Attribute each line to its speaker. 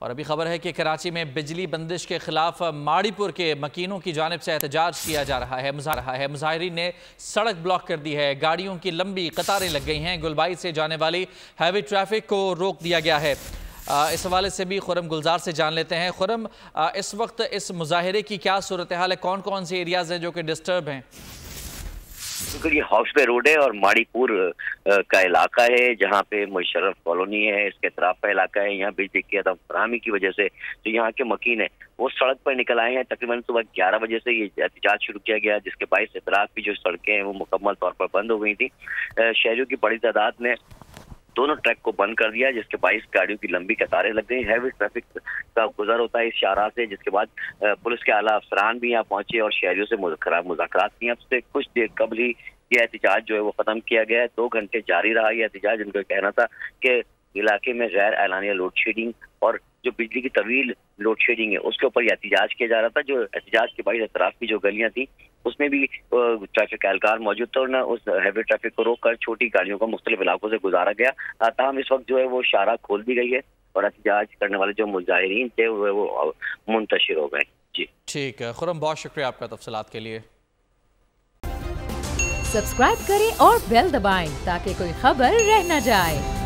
Speaker 1: और अभी खबर है कि कराची में बिजली बंदिश के खिलाफ माड़ीपुर के मकीनों की जानिब से एहतजाज किया जा रहा है। मुजाहिरीन ने सड़क ब्लॉक कर दी है, गाड़ियों की लंबी कतारें लग गई हैं, गुलबाई से जाने वाली हैवी ट्रैफिक को रोक दिया गया है। इस हवाले से भी खुरम गुलजार से जान लेते हैं। खुरम, इस वक्त इस मुजाहिरे की क्या सूरत हाल है, कौन कौन से एरियाज हैं जो कि डिस्टर्ब हैं?
Speaker 2: क्योंकि ये हॉक्स बे रोड है और माड़ीपुर का इलाका है जहाँ पे मुशर्रफ कॉलोनी है, इसके अतराफ का इलाका है। यहाँ बिजली की अदम फराहमी की वजह से जो यहाँ के मकीन है वो सड़क पर निकल आए हैं। तकरीबन सुबह 11 बजे से ये एहतजाज शुरू किया गया, जिसके बाईस अतराफ की जो सड़कें हैं वो मुकम्मल तौर पर बंद हो गई थी। शहरियों की बड़ी तादाद ने दोनों ट्रैक को बंद कर दिया, जिसके 22 गाड़ियों की लंबी कतारें लग गई। हैवी ट्रैफिक का गुजर होता है इस शाहराह से, जिसके बाद पुलिस के आला अफसरान भी यहाँ पहुंचे और शहरियों से मुज़ाकरात किए। अब से कुछ देर कबल ही ये एहतजाज जो है वो खत्म किया गया है। 2 घंटे जारी रहा ये एहतजाज। इनका कहना था कि इलाके में गैर एलानिया लोड शेडिंग और जो बिजली की तवील लोड शेडिंग है उसके ऊपर एहतजाज किया जा रहा था। जो एहतजाज के बाईस अतराफ की जो गलियां थी उसमें भी ट्रैफिक एहलकार मौजूद था और न उस हैवी ट्रैफिक को रोक कर छोटी गाड़ियों को मुख्तलिफ इलाकों से गुजारा गया। ताहम इस वक्त जो है वो शाहराह खोल दी गई है और एहतजाज करने वाले जो मुजाहिरीन थे वो मुंतशिर हो गए। जी
Speaker 1: ठीक है खुरम, बहुत शुक्रिया आपका तफसीलात के लिए।
Speaker 3: सब्सक्राइब करें और बेल दबाएं ताकि कोई खबर रह न जाए।